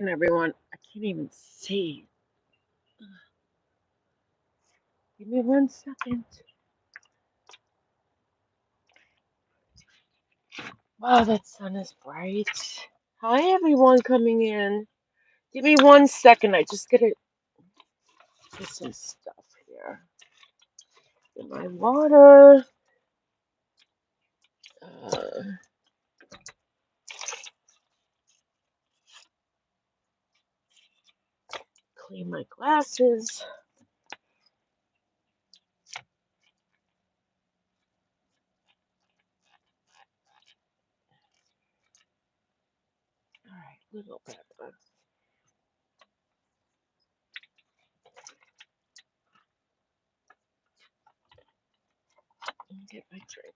And everyone, I can't even see. Give me 1 second. Wow, that sun is bright. Hi, everyone coming in. Give me 1 second. I just gotta get some stuff here. Get my water. Uh, clean my glasses. All right, little pepper. Let me get my drink.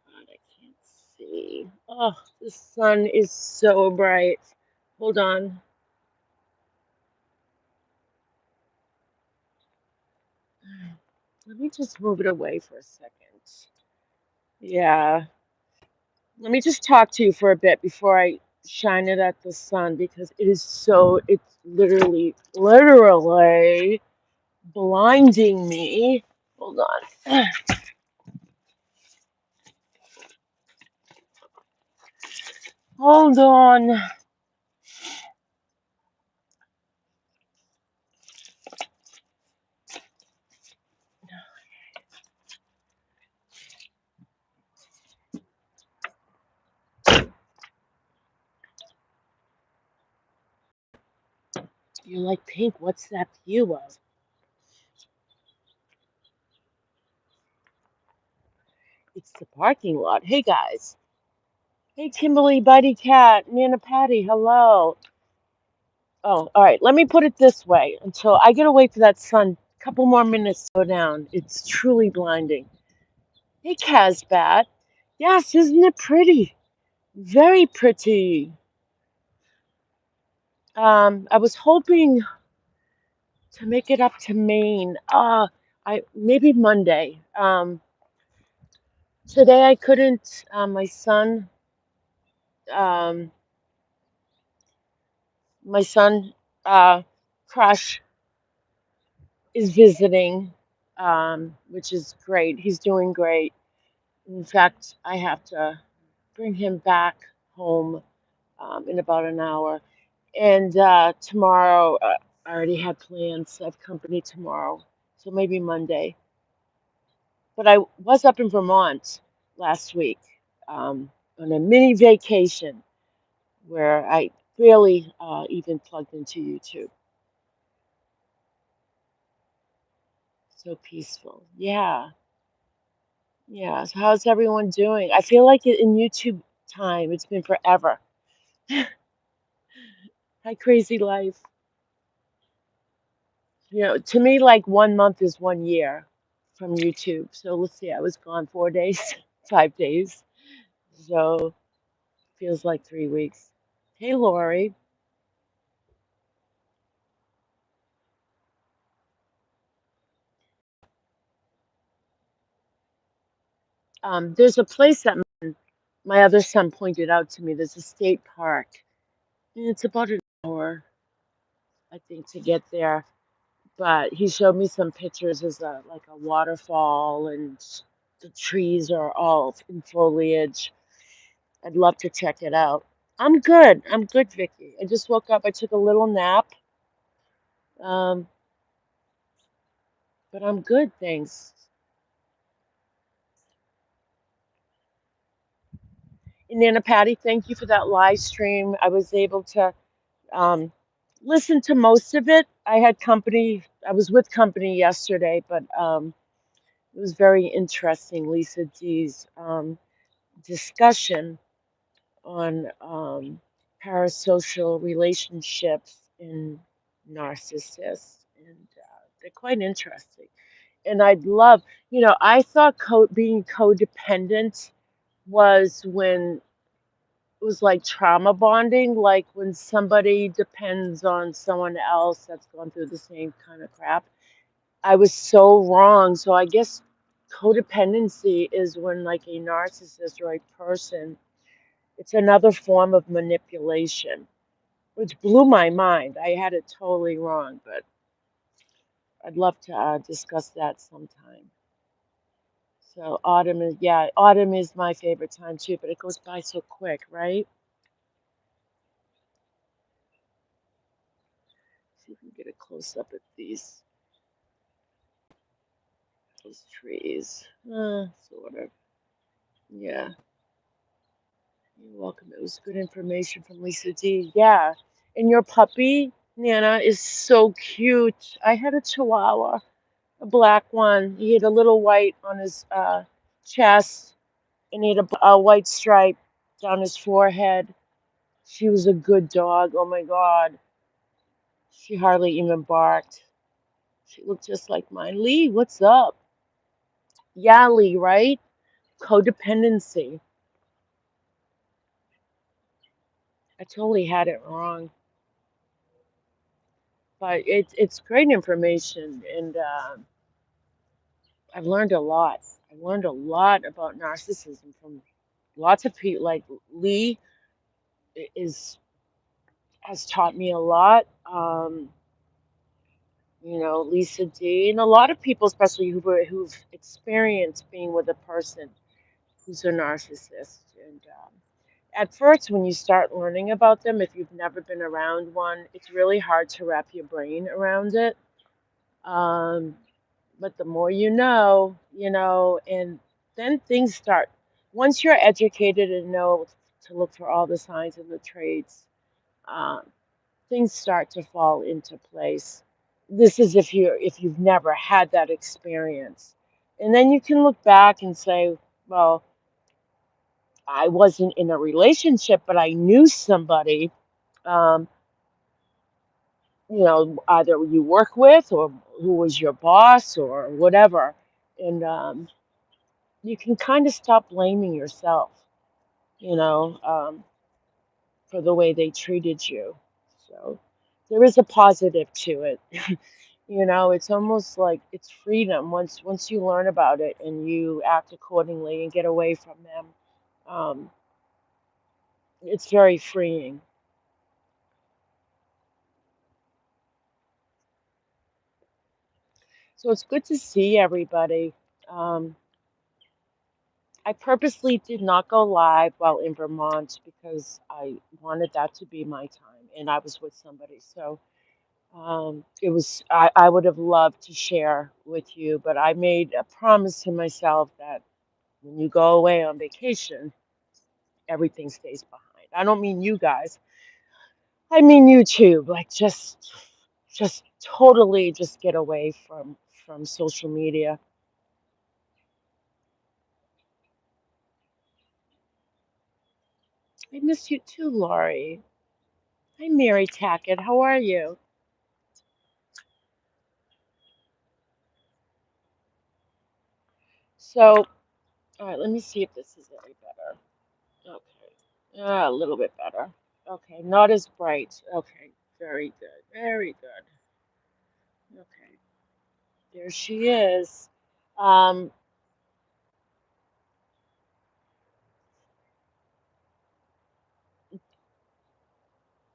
God, I can't see. Oh, the sun is so bright. Hold on. Let me just move it away for a second. Yeah. Let me just talk to you for a bit before I shine it at the sun because it's literally blinding me. Hold on. Hold on. You're like, Pink, what's that view of? It's the parking lot. Hey, guys. Hey, Kimberly, Buddy Cat, Nana Patty, hello. Oh, all right. Let me put it this way until I get away for that sun. A couple more minutes to go down. It's truly blinding. Hey, Casbat. Yes, isn't it pretty? Very pretty. I was hoping to make it up to Maine. I maybe Monday. Today I couldn't. Um, my son, Crush, is visiting, which is great. He's doing great. In fact, I have to bring him back home in about an hour. And tomorrow, I already had plans. I have company tomorrow, so maybe Monday. But I was up in Vermont last week on a mini vacation where I barely even plugged into YouTube. So peaceful. Yeah. Yeah. So how's everyone doing? I feel like in YouTube time, it's been forever. Hi, crazy life. To me, like 1 month is 1 year from YouTube. So let's see, I was gone 4 days, 5 days. So feels like 3 weeks. Hey, Lori. There's a place that my other son pointed out to me. There's a state park, and it's about an hour, I think, to get there. But he showed me some pictures. There's like a waterfall, and the trees are all in foliage. I'd love to check it out. I'm good. I'm good, Vicky. I just woke up. I took a little nap, um, but I'm good, thanks. And Nana Patty, thank you for that live stream. I was able to um, listen to most of it. I had company. I was with company yesterday, but it was very interesting. Lisa D's discussion on parasocial relationships in narcissists, and they're quite interesting. And I'd love, I thought being codependent was when it was like trauma bonding, like when somebody depends on someone else that's gone through the same kind of crap. I was so wrong. So I guess codependency is when like a narcissist or a person, it's another form of manipulation, which blew my mind. I had it totally wrong, but I'd love to discuss that sometime. So autumn is, yeah, autumn is my favorite time too, but it goes by so quick, right? See if we can get a close up at those trees. Sort of. Yeah, you're welcome. It was good information from Lisa D. Yeah, and your puppy, Nana, is so cute. I had a Chihuahua, a black one. He had a little white on his chest, and he had a white stripe down his forehead. She was a good dog. Oh my God. She hardly even barked. She looked just like mine. Lee, what's up? Yeah, Lee, right? Codependency. I totally had it wrong. But it's great information, and I've learned a lot. I've learned a lot about narcissism from lots of people. Like Lee is has taught me a lot. Lisa D, and a lot of people, especially who've experienced being with a person who's a narcissist. And at first, when you start learning about them, if you've never been around one, it's really hard to wrap your brain around it. Um, but the more and then things start. Once you're educated and know to look for all the signs and the traits, um, things start to fall into place. This is if you've never had that experience, and then you can look back and say, well, I wasn't in a relationship, but I knew somebody, um, either you work with or who was your boss or whatever, and you can kind of stop blaming yourself, you know, um, for the way they treated you. So there is a positive to it. It's almost like it's freedom once you learn about it and you act accordingly and get away from them. Um, it's very freeing. So it's good to see everybody. Um, I purposely did not go live while in Vermont because I wanted that to be my time, and I was with somebody. So I would have loved to share with you, but I made a promise to myself that when you go away on vacation, everything stays behind. I don't mean you guys. I mean YouTube. Like just totally just get away from social media. I miss you too, Laurie. Hi, Mary Tackett. How are you? So, all right, let me see if this is any better. Okay. A little bit better. Okay, not as bright. Okay, very good. Very good. Okay, there she is. Um,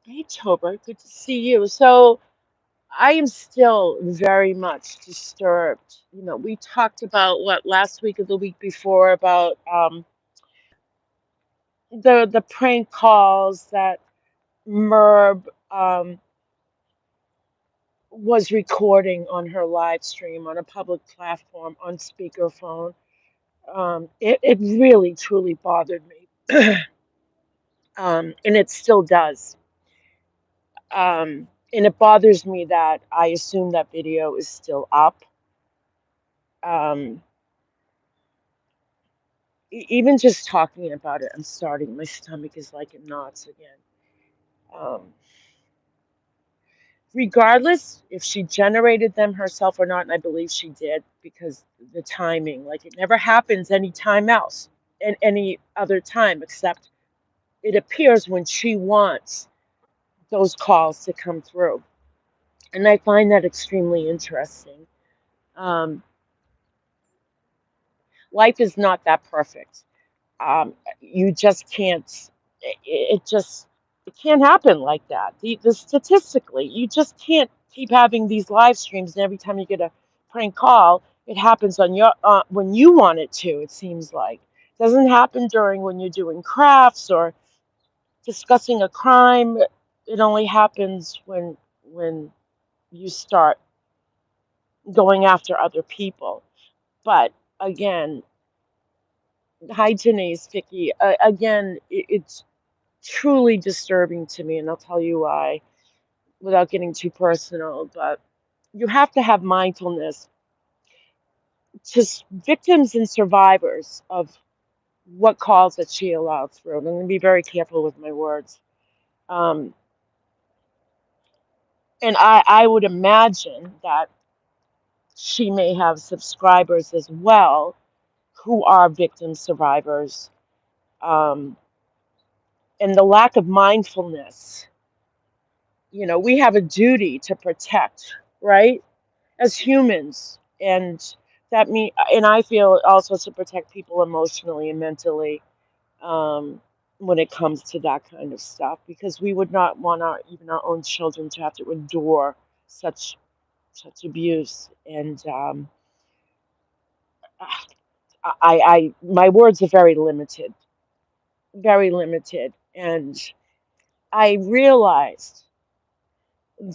hey, Tober, good to see you. So, I am still very much disturbed. We talked about what last week or the week before about the prank calls that Merb was recording on her live stream on a public platform on speakerphone. It really truly bothered me, and it still does. And it bothers me that I assume that video is still up. Um, Even just talking about it, I'm starting. My stomach is like in knots again. Um, Regardless if she generated them herself or not, and I believe she did because the timing, like it never happens any time else, and any other time except it appears when she wants those calls to come through. And I find that extremely interesting. Um, Life is not that perfect. You just can't. It just it can't happen like that. The statistically, you just can't keep having these live streams, and every time you get a prank call, it happens on your when you want it to. It seems like it doesn't happen during when you're doing crafts or discussing a crime. It only happens when you start going after other people. But again, hi Janae, Vicky. Again, it's truly disturbing to me, and I'll tell you why without getting too personal. But you have to have mindfulness to victims and survivors of what calls that she allowed through. And I'm going to be very careful with my words. Um, and I would imagine that she may have subscribers as well who are victim survivors. Um, and the lack of mindfulness, we have a duty to protect, right? As humans. And I feel also to protect people emotionally and mentally, um, when it comes to that kind of stuff, because we would not want even our own children to have to endure such abuse. And my words are very limited. And I realized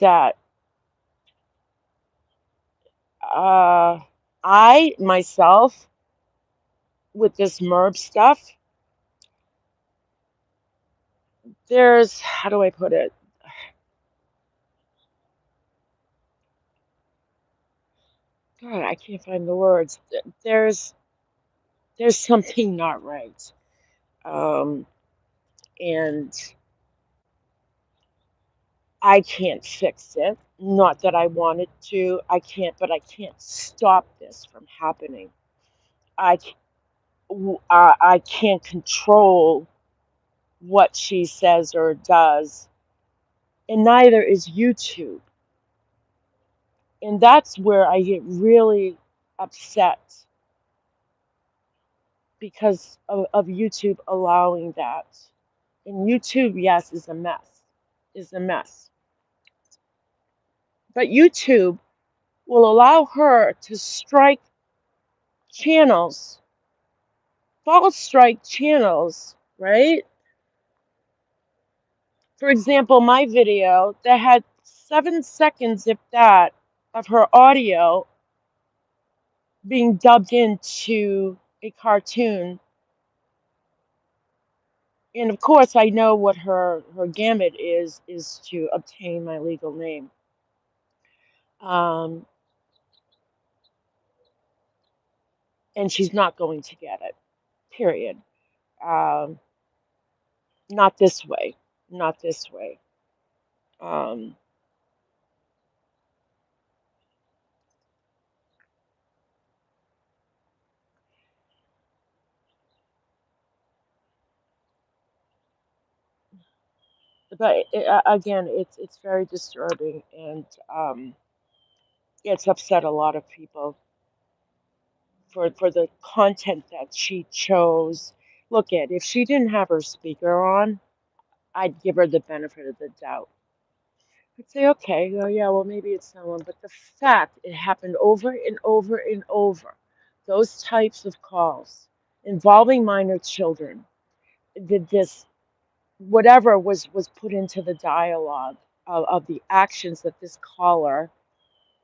that uh, I myself, with this MERB stuff, there's, how do I put it? God, I can't find the words. There's something not right. Um, and I can't fix it. Not that I wanted to. I can't, but I can't stop this from happening. I, c- I can't control what she says or does, and neither is YouTube. And that's where I get really upset because of YouTube allowing that. And YouTube, yes, is a mess, is a mess. But YouTube will allow her to strike channels, false strike channels, right? For example, my video that had 7 seconds, if that, of her audio being dubbed into a cartoon. And of course, I know what her gamut is to obtain my legal name. Um, and she's not going to get it, period. Um, Not this way, not this way. Um, but again, it's very disturbing, and it's upset a lot of people for the content that she chose. Look at if she didn't have her speaker on, I'd give her the benefit of the doubt. I'd say, okay, well, yeah, well, maybe it's someone, but the fact it happened over and over and over, those types of calls involving minor children, did this whatever was put into the dialogue of the actions that this caller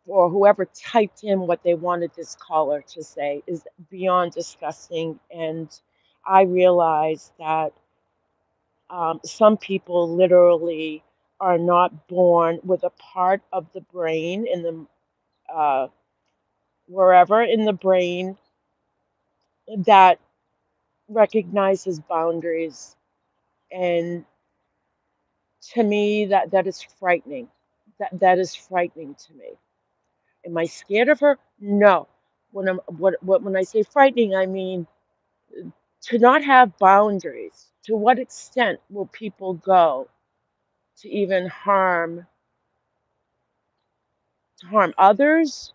or whoever typed in what they wanted this caller to say is beyond disgusting. And I realize that some people literally are not born with a part of the brain in the wherever in the brain that recognizes boundaries. And to me, that is frightening. That is frightening to me. Am I scared of her? No. When I say frightening, I mean to not have boundaries. To what extent will people go to even harm others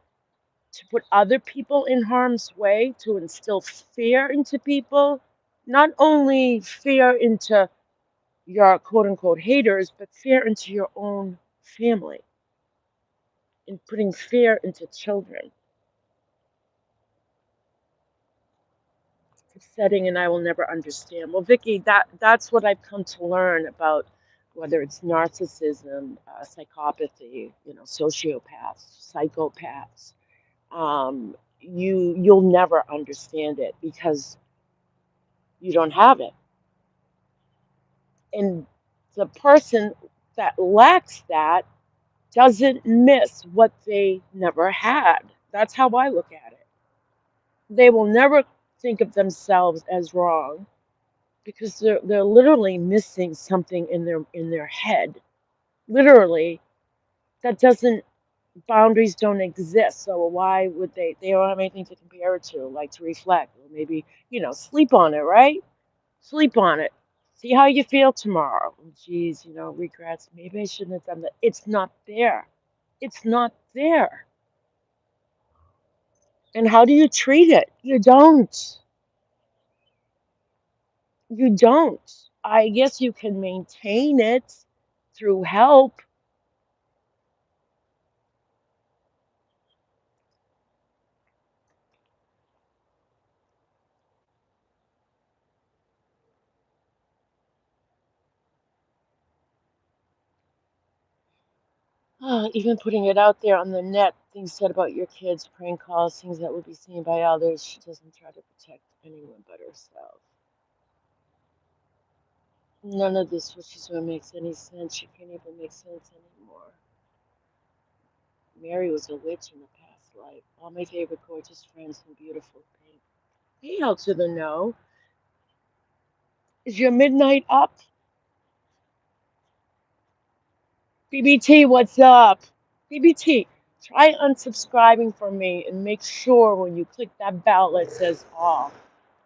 to put other people in harm's way, to instill fear into people, not only fear into your quote unquote haters, but fear into your own family and putting fear into children. It's setting and I will never understand. Well, Vicky, that's what I've come to learn about whether it's narcissism, psychopathy, sociopaths, psychopaths. You'll never understand it because you don't have it. And the person that lacks that doesn't miss what they never had. That's how I look at it. They will never think of themselves as wrong because they're literally missing something in their head. Literally, that doesn't boundaries don't exist. So why would they don't have anything to compare it to, like to reflect, or maybe, sleep on it, right? Sleep on it. See how you feel tomorrow. Oh, geez, regrets. Maybe I shouldn't have done that. It's not there. It's not there. And how do you treat it? You don't. You don't. I guess you can maintain it through help. Even putting it out there on the net, things said about your kids, prank calls, things that would be seen by others. She doesn't try to protect anyone but herself. None of this, what she's doing, makes any sense. She can't even make sense anymore. Mary was a witch in the past life. All my favorite gorgeous friends and beautiful pink. Hey, out to the know. Is your midnight up? BBT, what's up? BBT, try unsubscribing from me and make sure when you click that bell it says all.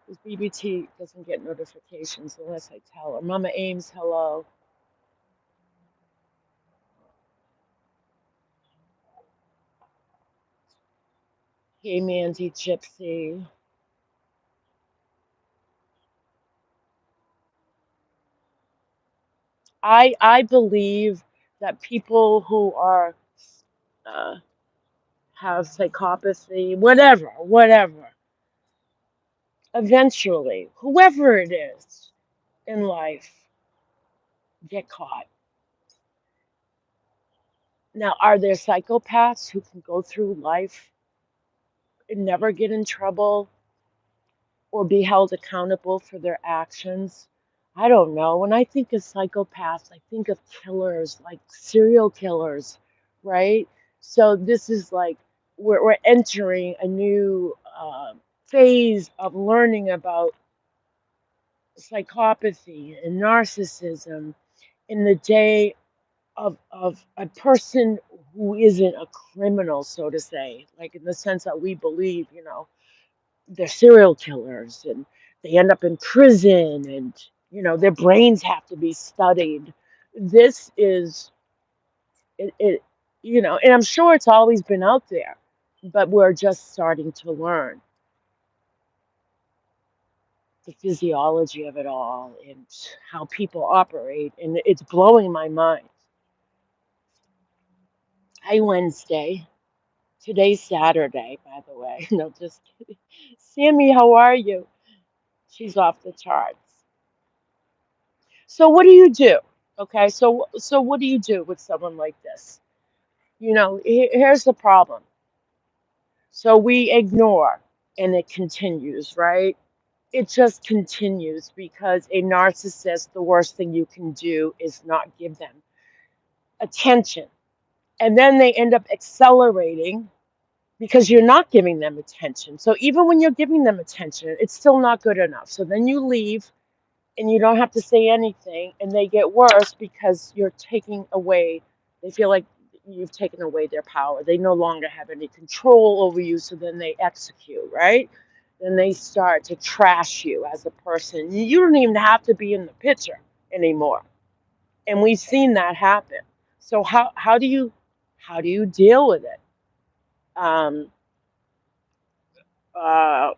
Because BBT doesn't get notifications unless I tell her. Mama Ames, hello. Hey, Mandy Gypsy. I believe that people who are uh, have psychopathy, whatever, eventually, whoever it is in life, get caught. Now, are there psychopaths who can go through life and never get in trouble or be held accountable for their actions? I don't know. When I think of psychopaths, I think of killers, like serial killers, right? So this is like we're entering a new phase of learning about psychopathy and narcissism in the day of a person who isn't a criminal, so to say, like in the sense that we believe, they're serial killers and they end up in prison and, their brains have to be studied. This is, it and I'm sure it's always been out there, but we're just starting to learn the physiology of it all and how people operate. And it's blowing my mind. Hi, Wednesday. Today's Saturday, by the way. No, just kidding. Sammy, how are you? She's off the charts. So what do you do? Okay, so what do you do with someone like this? Here's the problem. So we ignore and it continues, right? It just continues because a narcissist, the worst thing you can do is not give them attention. And then they end up accelerating because you're not giving them attention. So even when you're giving them attention, it's still not good enough. So then you leave and you don't have to say anything, and they get worse because you're taking away, they feel like you've taken away their power. They no longer have any control over you, so then they execute, right? Then they start to trash you as a person. You don't even have to be in the picture anymore. And we've seen that happen. So how do you deal with it? Um, Uh,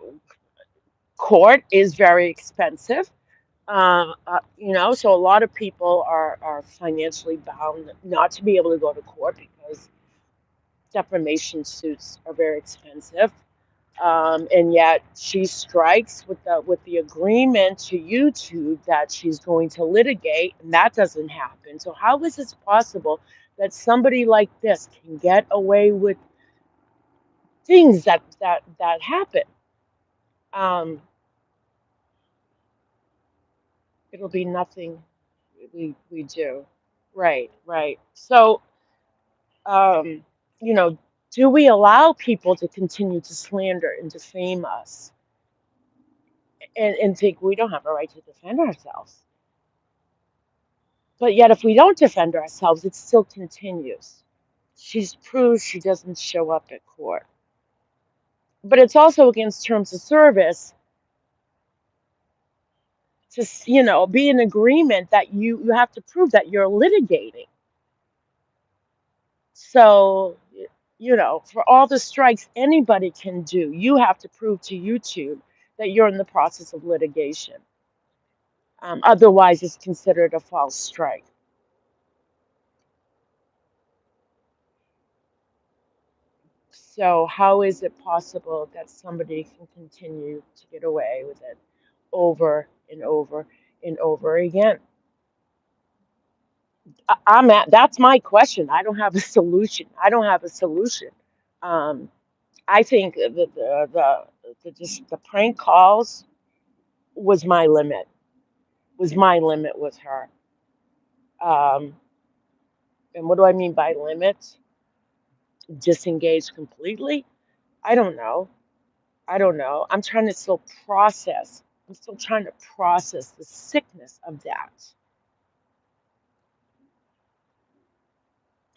Court is very expensive. So a lot of people are financially bound not to be able to go to court because defamation suits are very expensive. And yet she strikes with the agreement to YouTube that she's going to litigate, and that doesn't happen. So how is this possible that somebody like this can get away with things that happen? Um, it'll be nothing we do. Right, right. So, um, you know, do we allow people to continue to slander and defame us and think we don't have a right to defend ourselves? But yet, if we don't defend ourselves, it still continues. She's proved she doesn't show up at court. But it's also against terms of service to, be in agreement that you have to prove that you're litigating. So, for all the strikes anybody can do, you have to prove to YouTube that you're in the process of litigation. Otherwise, it's considered a false strike. So, how is it possible that somebody can continue to get away with it over and over and over again? That's my question. I don't have a solution. I don't have a solution. Um, I think that just the prank calls was my limit. Was my limit with her. Um, and what do I mean by limit? Disengage completely? I don't know. I don't know. I'm trying to still process. I'm still trying to process the sickness of that.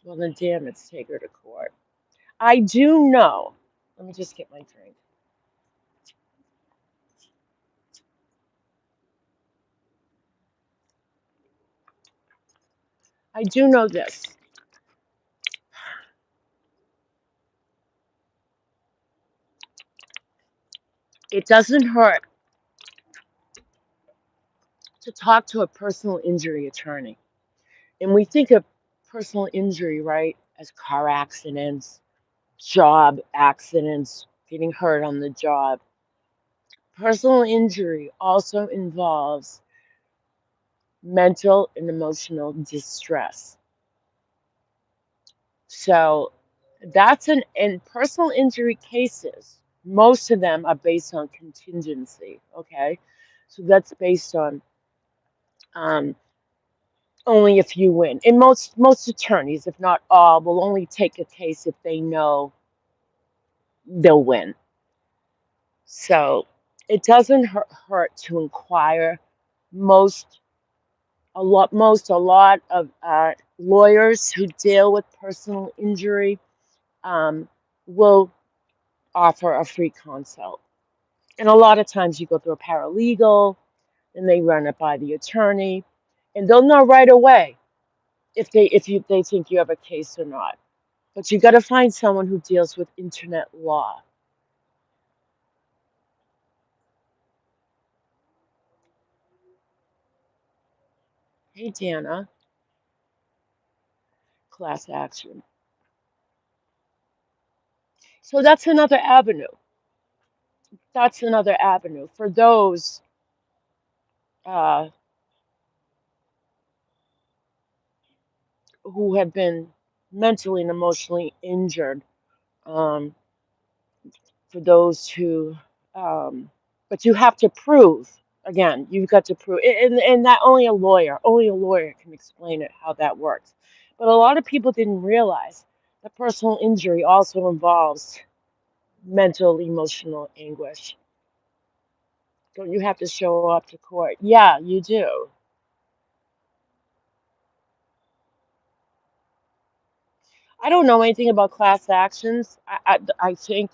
Well, then, damn it, take her to court. I do know. Let me just get my drink. I do know this. It doesn't hurt to talk to a personal injury attorney. And we think of personal injury, right, as car accidents, job accidents, getting hurt on the job. Personal injury also involves mental and emotional distress. So that's in personal injury cases, most of them are based on contingency. Okay. So that's based on um, only if you win. And most attorneys, if not all, will only take a case if they know they'll win. So it doesn't hurt to inquire. Most a lot of lawyers who deal with personal injury um, will offer a free consult. And a lot of times you go through a paralegal and they run it by the attorney and they'll know right away if they think you have a case or not. But you got to find someone who deals with internet law. Hey Dana, class action. So that's another avenue. That's another avenue for those uh, who have been mentally and emotionally injured. Um, for those who, but you have to prove. Again, you've got to prove, and that only a lawyer can explain it how that works. But a lot of people didn't realize that personal injury also involves mental, emotional anguish. Don't you have to show up to court? Yeah, you do. I don't know anything about class actions. I think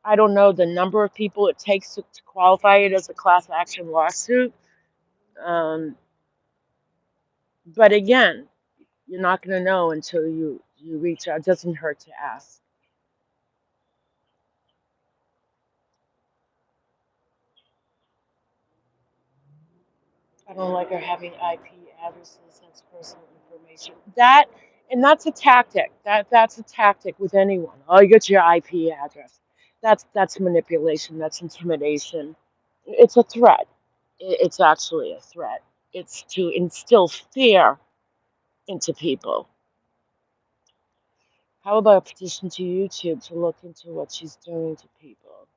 I don't know the number of people it takes to qualify it as a class action lawsuit. Um, but again, you're not going to know until you reach out. It doesn't hurt to ask. I don't like her having IP addresses. That's personal information. That's a tactic. That's a tactic with anyone. Oh, you got your IP address. That's manipulation. That's intimidation. It's a threat. It's actually a threat. It's to instill fear into people. How about a petition to YouTube to look into what she's doing to people?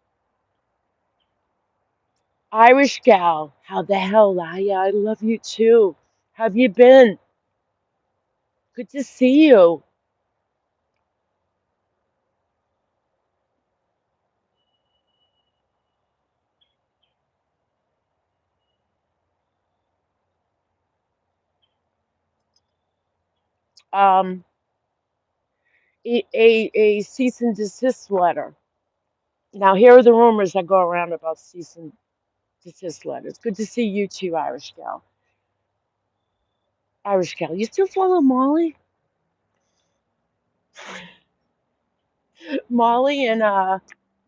Irish gal, how the hell, Laya? I love you too. How have you been? Good to see you. Um, a cease and desist letter. Now, here are the rumors that go around about cease and desist letters. Good to see you too, Irish gal. Irish gal, you still follow Molly? Molly and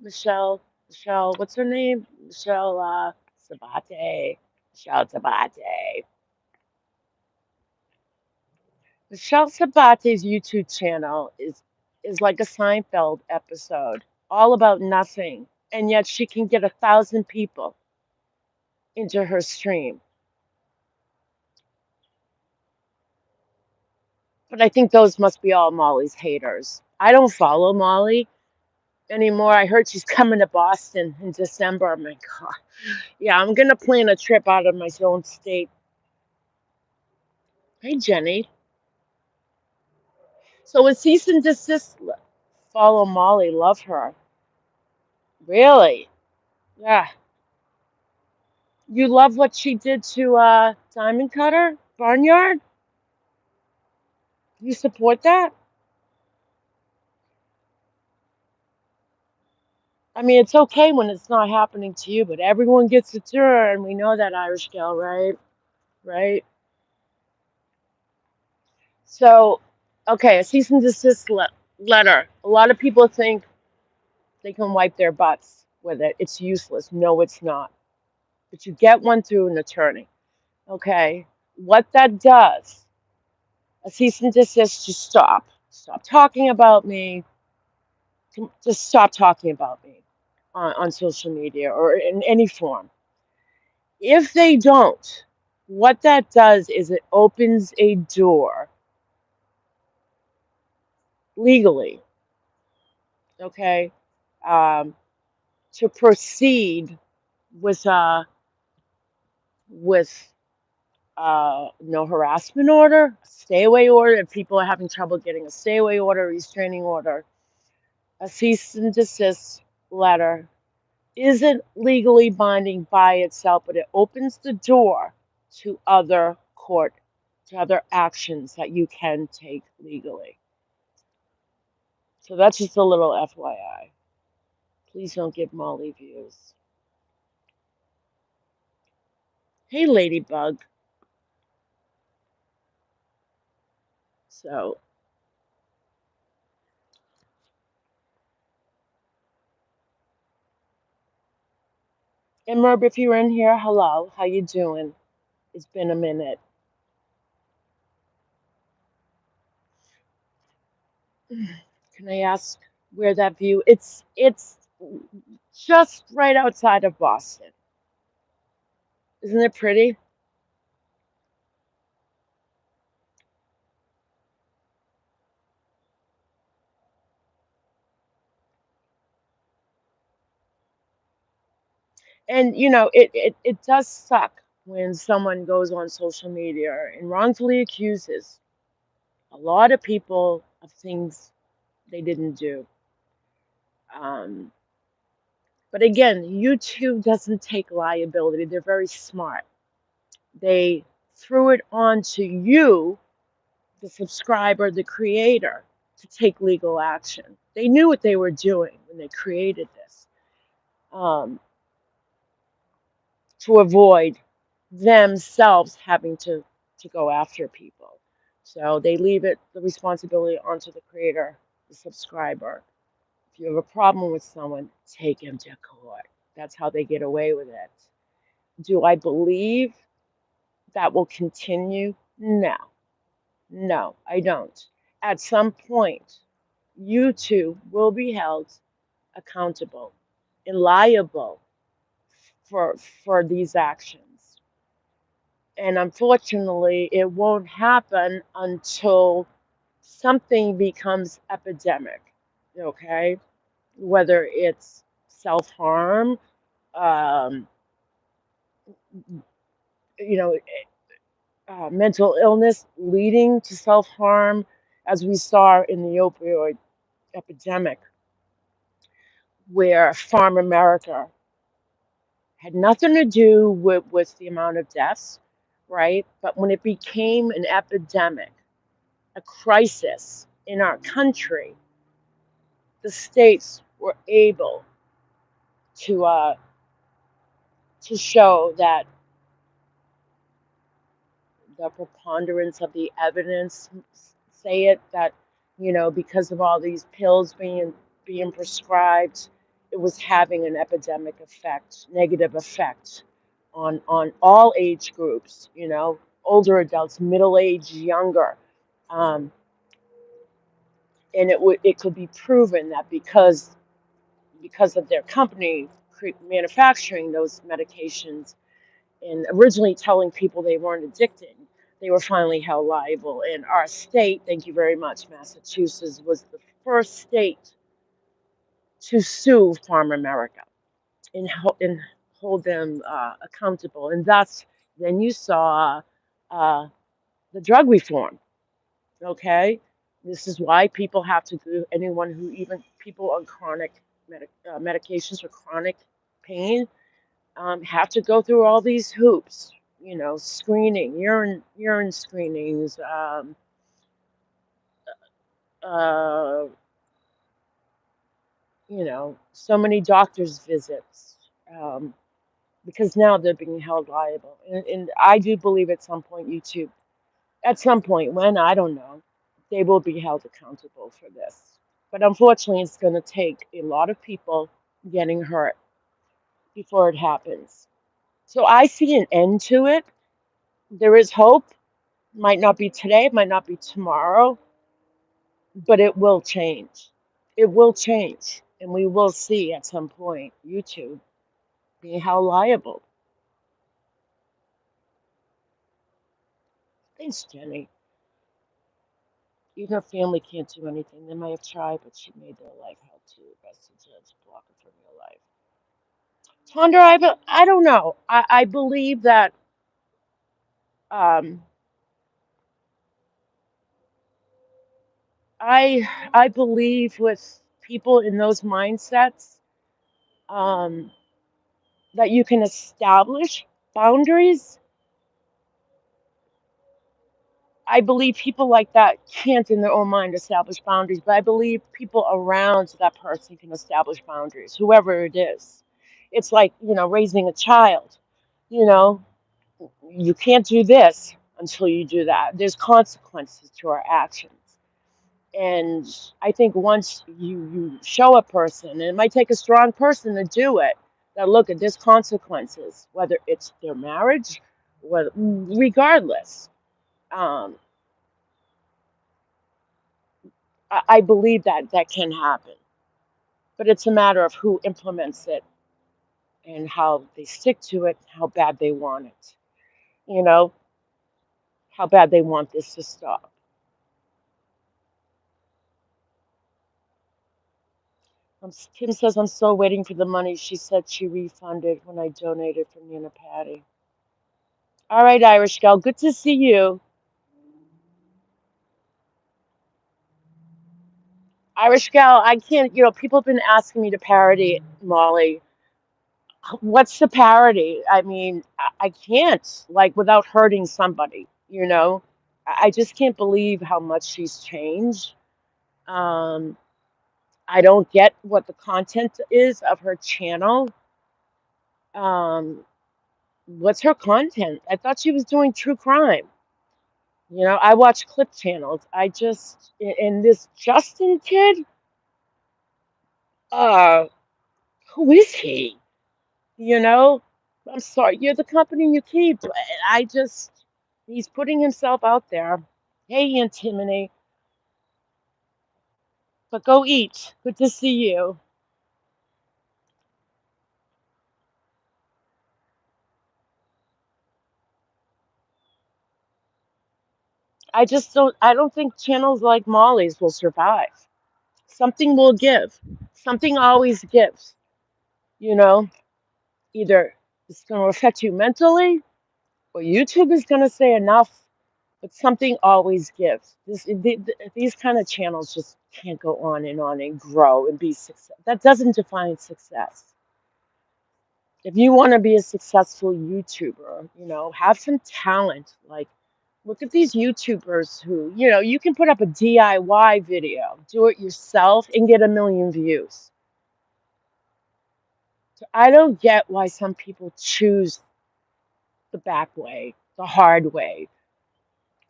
Michelle, what's her name? Michelle Sabate. Michelle Sabate. Michelle Sabate's YouTube channel is like a Seinfeld episode, all about nothing, and yet she can get 1,000 people into her stream. But I think those must be all Molly's haters. I don't follow Molly anymore. I heard she's coming to Boston in December. Oh my God. Yeah, I'm gonna plan a trip out of my own state. Hey, Jenny. So a cease and desist. Follow Molly. Love her. Really? Yeah. You love what she did to Diamond Cutter Barnyard? You support that? I mean, it's okay when it's not happening to you, but everyone gets a turn. We know that, Irish gal, right? Right? So, okay, a cease and desist letter. A lot of people think they can wipe their butts with it. It's useless. No, it's not. But you get one through an attorney. Okay? What that does, a cease and desist, just stop. Stop talking about me. Just stop talking about me on social media or in any form. If they don't, what that does is it opens a door legally, okay, um, to proceed with with no harassment order, stay away order. If people are having trouble getting a stay away order, restraining order, a cease and desist letter isn't legally binding by itself, but it opens the door to other to other actions that you can take legally. So that's just a little FYI. Please don't give Molly views. Hey, Ladybug. So, and Merb, if you're in here, hello. How you doing? It's been a minute. Can I ask where that view? It's just right outside of Boston. Isn't it pretty? And it does suck when someone goes on social media and wrongfully accuses a lot of people of things they didn't do. Um, but again, YouTube doesn't take liability. They're very smart. They threw it on to you, the subscriber, the creator, to take legal action. They knew what they were doing when they created this, um, to avoid themselves having to go after people. So they leave it the responsibility onto the creator, the subscriber. If you have a problem with someone, take him to court. That's how they get away with it. Do I believe that will continue? No, no, I don't. At some point, YouTube will be held accountable and liable for these actions. And unfortunately, it won't happen until something becomes epidemic, okay? Whether it's self harm, um, you know, mental illness leading to self harm, as we saw in the opioid epidemic, where Farm America had nothing to do with the amount of deaths, right? But when it became an epidemic, a crisis in our country, the states were able to uh, to show that the preponderance of the evidence say it that because of all these pills being prescribed, it was having an epidemic effect, negative effect on all age groups, older adults, middle age, younger. um, and it could be proven that because of their company manufacturing those medications and originally telling people they weren't addicted, they were finally held liable. And our state, thank you very much, Massachusetts, was the first state to sue Farm America and hold them accountable. And thus, then you saw uh, the drug reform. Okay, this is why people have to do. Anyone who even people on chronic medications for chronic pain have to go through all these hoops, screening, urine screenings, uh, so many doctor's visits, because now they're being held liable. And I do believe at some point when, I don't know, they will be held accountable for this. But unfortunately, it's going to take a lot of people getting hurt before it happens. So I see an end to it. There is hope. Might not be today, might not be tomorrow, but it will change. It will change. And we will see at some point YouTube being held liable. Thanks, Jenny. Even her family can't do anything. They might have tried, but she made their life hell too. Best to judge, block it from your life. Tondra, I don't know. I believe that um, I believe with people in those mindsets, um, that you can establish boundaries. I believe people like that can't, in their own mind, establish boundaries, but I believe people around that person can establish boundaries, whoever it is. It's like, raising a child. You know, you can't do this until you do that. There's consequences to our actions. And I think once you show a person, and it might take a strong person to do it, that look at there's consequences, whether it's their marriage, regardless. Um, I believe that that can happen, but it's a matter of who implements it and how they stick to it, how bad they want it, you know, how bad they want this to stop. Kim says, I'm still waiting for the money she said she refunded when I donated for Nina Patty. All right, Irish Gal, good to see you. Irish Gal, I can't, people have been asking me to parody Molly. What's the parody? I mean, I can't, like, without hurting somebody, I just can't believe how much she's changed. Um, I don't get what the content is of her channel. Um, what's her content? I thought she was doing true crime. I watch clip channels. And this Justin kid, uh, who is he? You know, I'm sorry, you're the company you keep. I just, He's putting himself out there. Hey, Antimony, but go eat. Good to see you. I don't think channels like Molly's will survive. Something will give. Something always gives, you know? Either it's going to affect you mentally or YouTube is going to say enough, but something always gives. These kind of channels just can't go on and grow and be success. That doesn't define success. If you want to be a successful YouTuber, have some talent. Like, look at these YouTubers who, you can put up a DIY video, do it yourself, and get 1 million views. So I don't get why some people choose the back way, the hard way,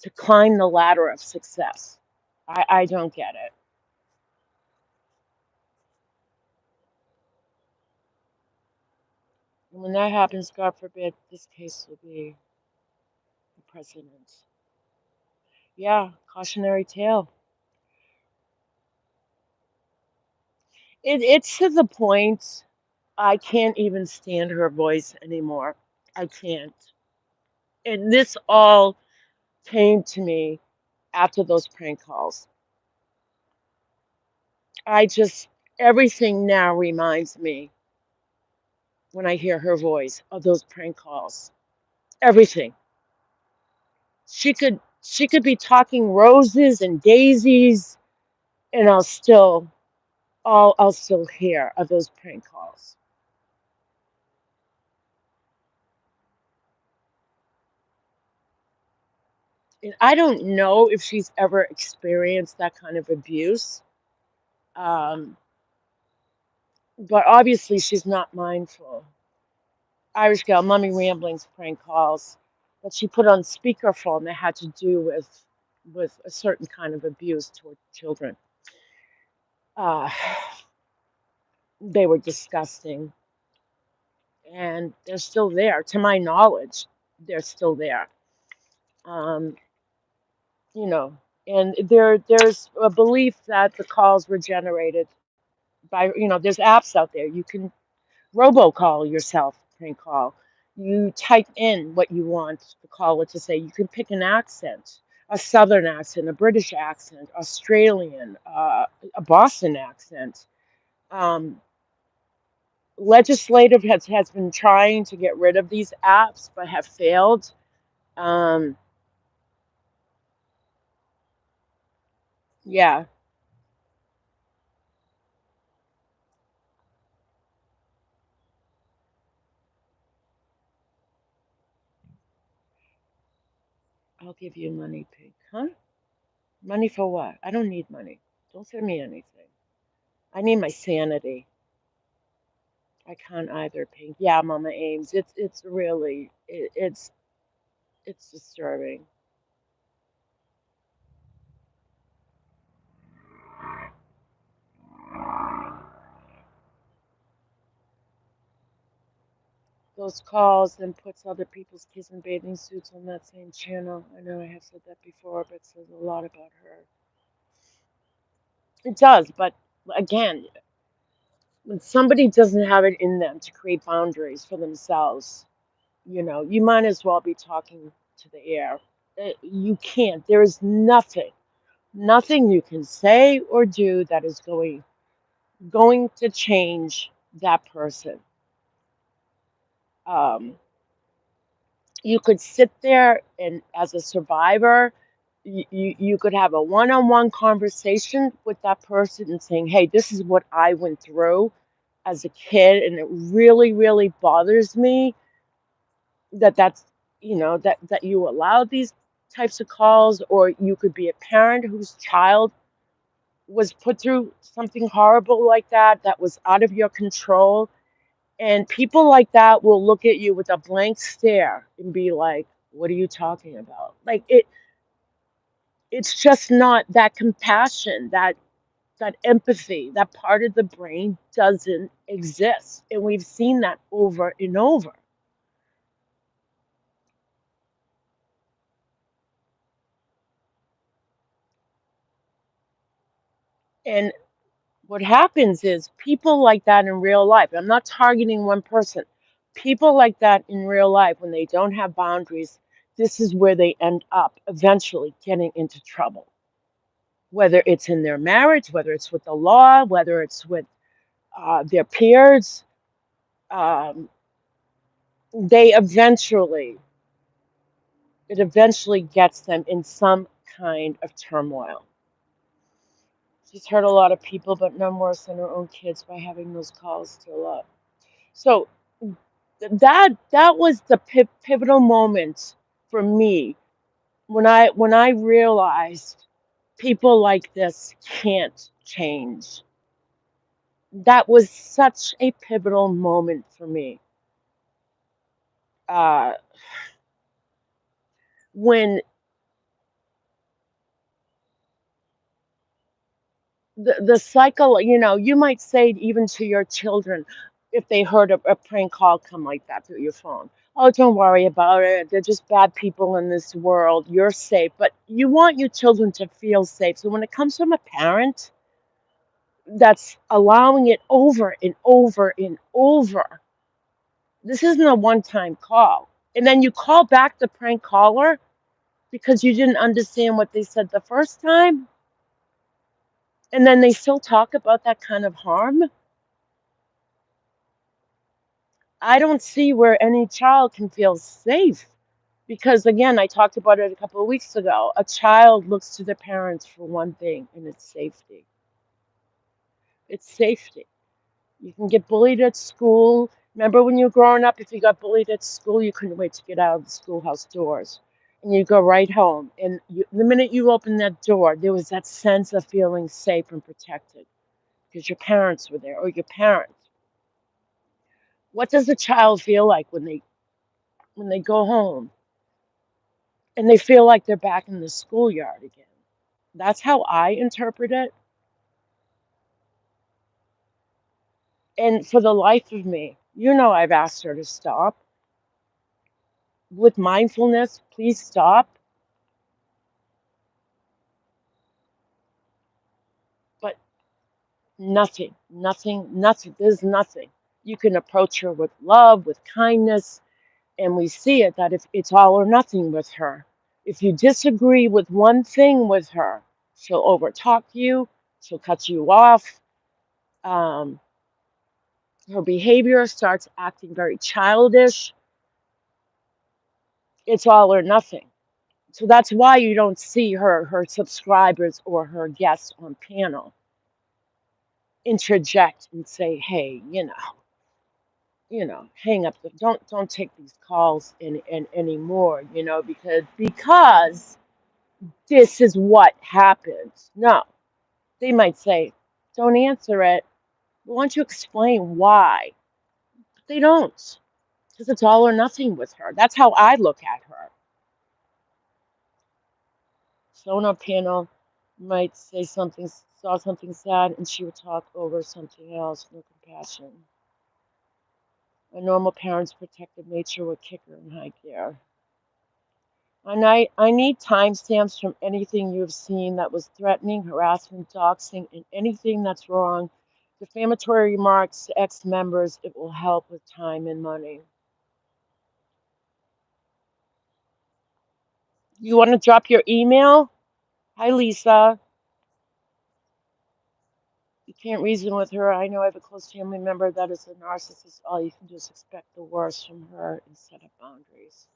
to climb the ladder of success. I don't get it. And when that happens, God forbid, this case will be the president. Yeah, cautionary tale. It's to the point I can't even stand her voice anymore. I can't. And this all came to me after those prank calls. I just, everything now reminds me when I hear her voice of those prank calls. Everything. She could be talking roses and daisies, and I'll still hear of those prank calls. And I don't know if she's ever experienced that kind of abuse. Um, but obviously she's not mindful. Irish Gal, Mummy Ramblings prank calls that she put on speakerphone that had to do with a certain kind of abuse toward children. Uh, they were disgusting, and they're still there. To my knowledge, they're still there. Um, you know, and there's a belief that the calls were generated by, there's apps out there. You can robocall yourself, prank call. You type in what you want the caller to say. You can pick an accent, a Southern accent, a British accent, Australian, a Boston accent. Um, Legislative has been trying to get rid of these apps, but have failed. Um, yeah, I'll give you money, pig. Huh? Money for what? I don't need money. Don't send me anything. I need my sanity. I can't either, pink. Yeah, Mama Ames. It's really it's disturbing. Those calls and puts other people's kids in bathing suits on that same channel. I know I have said that before, but it says a lot about her. It does, but again, when somebody doesn't have it in them to create boundaries for themselves, you might as well be talking to the air. You can't. There is nothing you can say or do that is going to change that person. Um, you could sit there and, as a survivor, you could have a one-on-one conversation with that person and saying, "Hey, this is what I went through as a kid, and it really, really bothers me that you allow these types of calls." Or you could be a parent whose child was put through something horrible like that was out of your control. And people like that will look at you with a blank stare and be like, "What are you talking about?" Like it's just not that compassion, that empathy, that part of the brain doesn't exist. And we've seen that over and over. And what happens is people like that in real life, I'm not targeting one person, people like that in real life, when they don't have boundaries, this is where they end up eventually getting into trouble. Whether it's in their marriage, whether it's with the law, whether it's with their peers, um, they eventually, it eventually gets them in some kind of turmoil. She's hurt a lot of people, but none worse than her own kids by having those calls to love. So that was the pivotal moment for me when I realized people like this can't change. That was such a pivotal moment for me. Uh, when the cycle, you might say even to your children, if they heard a prank call come like that through your phone, oh, don't worry about it. They're just bad people in this world. You're safe. But you want your children to feel safe. So when it comes from a parent that's allowing it over and over and over, this isn't a one-time call. And then you call back the prank caller because you didn't understand what they said the first time, and then they still talk about that kind of harm. I don't see where any child can feel safe because, again, I talked about it a couple of weeks ago. A child looks to their parents for one thing, and it's safety. It's safety. You can get bullied at school. Remember when you were growing up, if you got bullied at school, you couldn't wait to get out of the schoolhouse doors. And you go right home. And the minute you open that door, there was that sense of feeling safe and protected because your parents were there or your parents. What does a child feel like when they go home and they feel like they're back in the schoolyard again? That's how I interpret it. And for the life of me, I've asked her to stop. With mindfulness, please stop. But nothing, nothing, nothing. There's nothing. You can approach her with love, with kindness, and we see it that if it's all or nothing with her. If you disagree with one thing with her, she'll overtalk you, she'll cut you off. Um, Her behavior starts acting very childish. It's all or nothing. So that's why you don't see her subscribers or her guests on panel interject and say, hey, hang up the don't take these calls in anymore, because this is what happens. No, they might say, don't answer it. Why don't you explain why? But they don't, because it's all or nothing with her. That's how I look at her. So on a panel might say something, saw something sad, and she would talk over something else, no compassion. A normal parent's protective nature would kick her in high gear. And I need timestamps from anything you've seen that was threatening, harassment, doxing, and anything that's wrong. Defamatory remarks to ex-members, it will help with time and money. You want to drop your email? Hi, Lisa. You can't reason with her. I know I have a close family member that is a narcissist. All you can do is expect the worst from her and set up boundaries.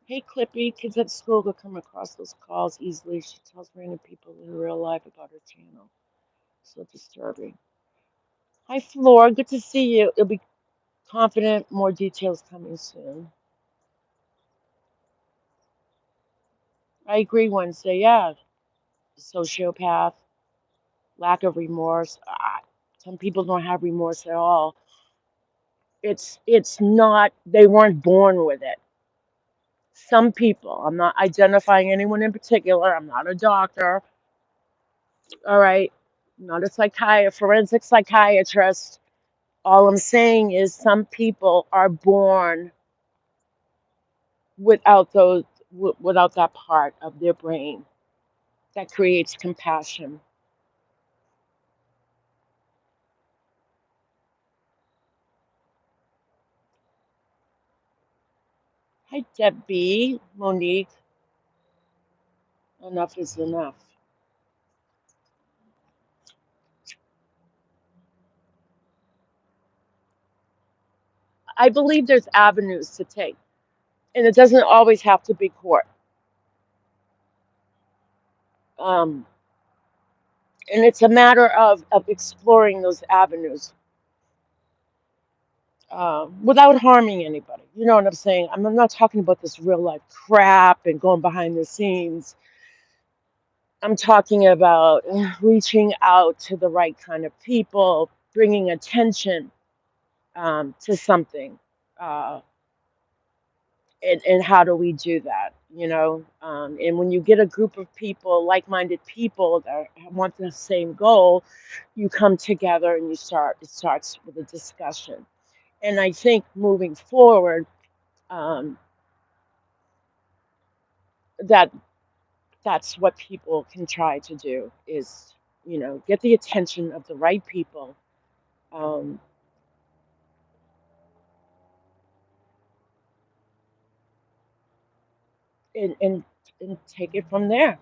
Hey, Clippy, kids at school will come across those calls easily. She tells random people in real life about her channel. So disturbing. Hi, Floor. Good to see you. You'll be confident. More details coming soon. I agree, Wednesday. Yeah. Sociopath, lack of remorse. Some people don't have remorse at all. It's not, they weren't born with it. Some people, I'm not identifying anyone in particular. I'm not a doctor. All right. I'm not a forensic psychiatrist. All I'm saying is some people are born without those. without that part of their brain that creates compassion. Hi, Debbie, Monique. Enough is enough. I believe there's avenues to take, and it doesn't always have to be court. Um, and it's a matter of exploring those avenues without harming anybody. You know what I'm saying? I'm not talking about this real life crap and going behind the scenes. I'm talking about reaching out to the right kind of people, bringing attention to something. Uh, and how do we do that? You know, and when you get a group of people, like-minded people that want the same goal, you come together and you start. It starts with a discussion. And I think moving forward, um, that that's what people can try to do is, you know, get the attention of the right people, um, and, and and take it from there.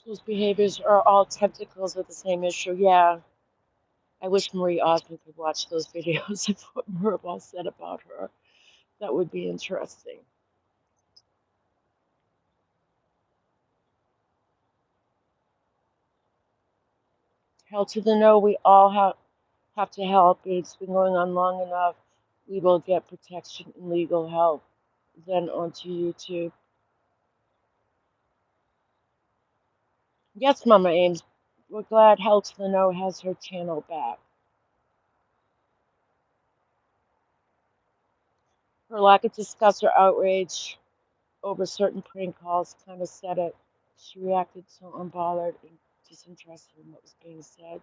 Those behaviors are all tentacles of the same issue. Yeah, I wish Marie Osmond could watch those videos of what Mirabal said about her. That would be interesting. Hell to the no, we all have to help. It's been going on long enough. We will get protection and legal help. Then onto YouTube. Yes, Mama Ames, we're glad Hell to the No has her channel back. Her lack of disgust or outrage over certain prank calls kind of said it. She reacted so unbothered and disinterested in what was being said.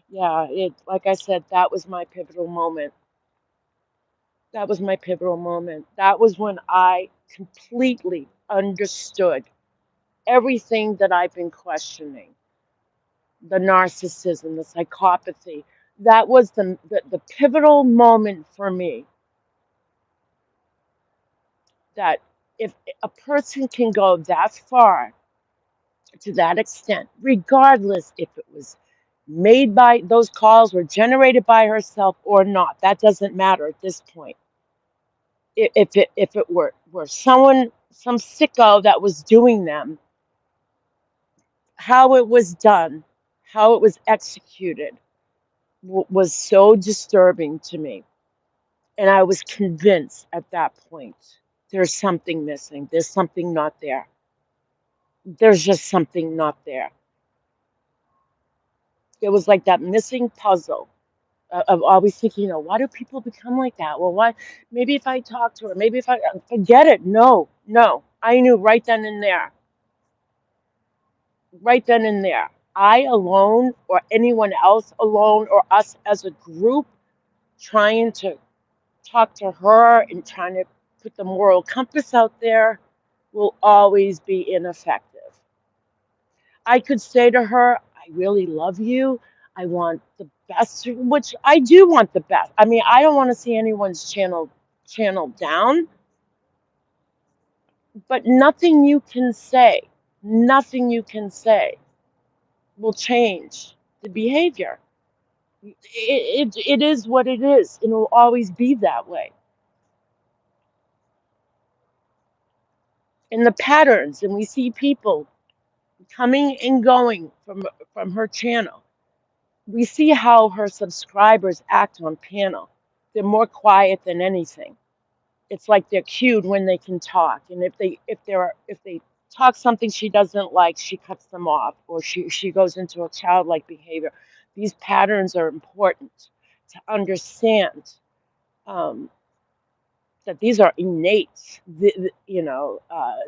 Yeah, it like I said, that was my pivotal moment. That was my pivotal moment. That was when I completely understood everything that I've been questioning, the narcissism, the psychopathy. That was the pivotal moment for me, that if a person can go that far to that extent, regardless if it was made by those calls were generated by herself or not, that doesn't matter at this point. If it were someone, some sicko that was doing them, how it was done, how it was executed was so disturbing to me. And I was convinced at that point there's something missing. There's something not there. There's just something not there. It was like that missing puzzle of always thinking, you know, why do people become like that? Well, why? Maybe if I talk to her, maybe if I forget it. No, no. I knew right then and there, right then and there. I alone, or anyone else alone, or us as a group trying to talk to her and trying to put the moral compass out there will always be ineffective. I could say to her, I really love you. I want the best, which I do want the best. I mean, I don't want to see anyone's channel down, but nothing you can say will change the behavior. It is what it is, and it will always be that way. And the patterns, and we see people coming and going from her channel. We see how her subscribers act on panel. They're more quiet than anything. It's like they're cued when they can talk, and if they talk something she doesn't like, she cuts them off, or she goes into a childlike behavior. These patterns are important to understand, um, that these are innate. You know,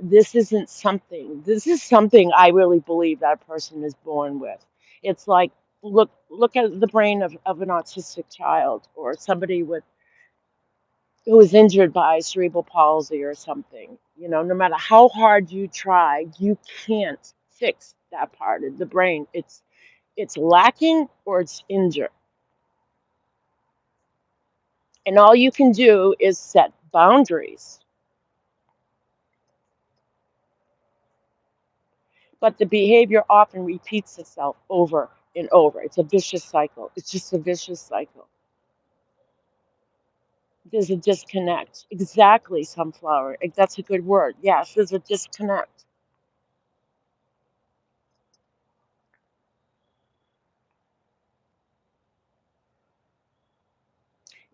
this isn't something. This is something I really believe that person is born with. It's like Look at the brain of an autistic child or somebody who was injured by cerebral palsy or something. You know, no matter how hard you try, you can't fix that part of the brain. It's lacking or it's injured. And all you can do is set boundaries. But the behavior often repeats itself over and over. It's a vicious cycle. It's just a vicious cycle. There's a disconnect. Exactly, sunflower. That's a good word. Yes, there's a disconnect.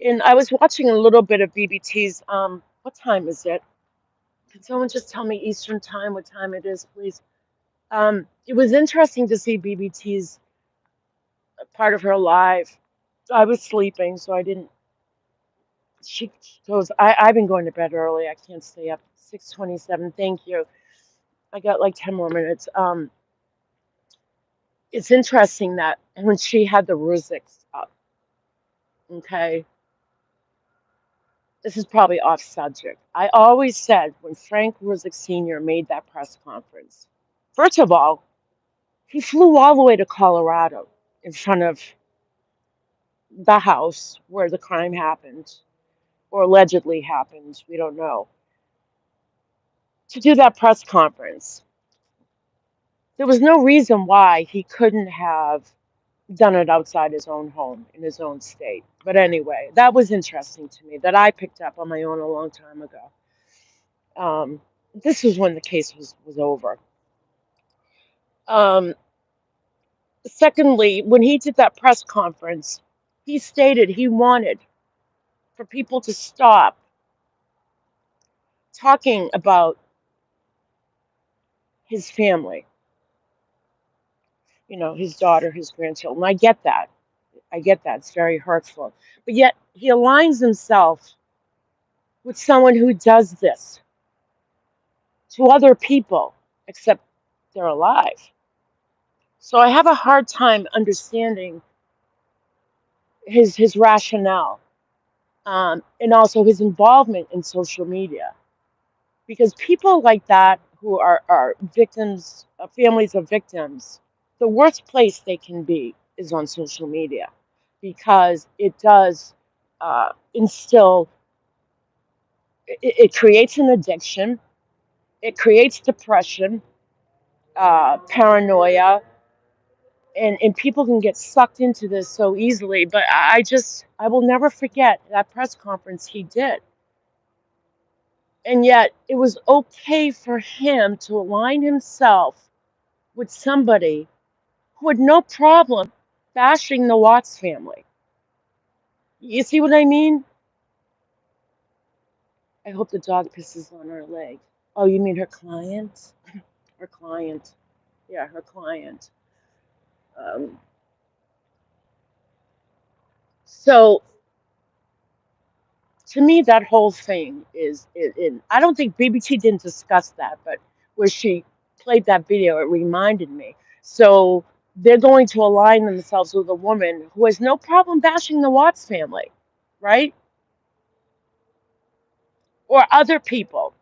And I was watching a little bit of BBT's. What time is it? Can someone just tell me Eastern time what time it is, please? It was interesting to see BBT's part of her live. I was sleeping, so I didn't. She goes, I've been going to bed early. I can't stay up. 6:27. Thank you. I got like 10 more minutes. It's interesting that when she had the Ruziks up, okay, this is probably off subject. I always said when Frank Ruzick Sr. made that press conference, first of all, he flew all the way to Colorado in front of the house where the crime happened, or allegedly happened, we don't know, to do that press conference. There was no reason why he couldn't have done it outside his own home in his own state. But anyway, that was interesting to me that I picked up on my own a long time ago. This was when the case was over. Um, Secondly, when he did that press conference, he stated he wanted for people to stop talking about his family, you know, his daughter, his grandchildren. I get that. I get that. It's very hurtful. But yet he aligns himself with someone who does this to other people, except they're alive. So I have a hard time understanding his rationale, and also his involvement in social media. Because people like that who are victims, families of victims, the worst place they can be is on social media because it does instill, it creates an addiction, it creates depression, paranoia, and people can get sucked into this so easily. But I will never forget that press conference he did. And yet it was okay for him to align himself with somebody who had no problem bashing the Watts family. You see what I mean? I hope the dog pisses on her leg. Oh, you mean her client? Her client. Yeah, her client. Um, so to me, that whole thing is, I don't think BBT didn't discuss that, but where she played that video, it reminded me. So they're going to align themselves with a woman who has no problem bashing the Watts family, right? Or other people.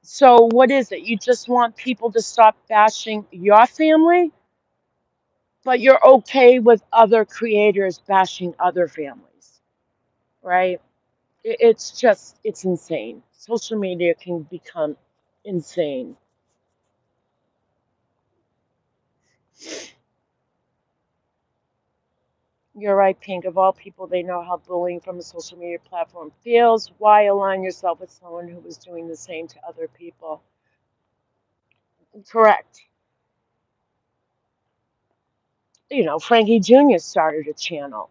So what is it? You just want people to stop bashing your family, but you're okay with other creators bashing other families, right? It's just, it's insane. Social media can become insane. You're right, Pink. Of all people, they know how bullying from a social media platform feels. Why align yourself with someone who was doing the same to other people? Correct. You know, Frankie Jr. started a channel.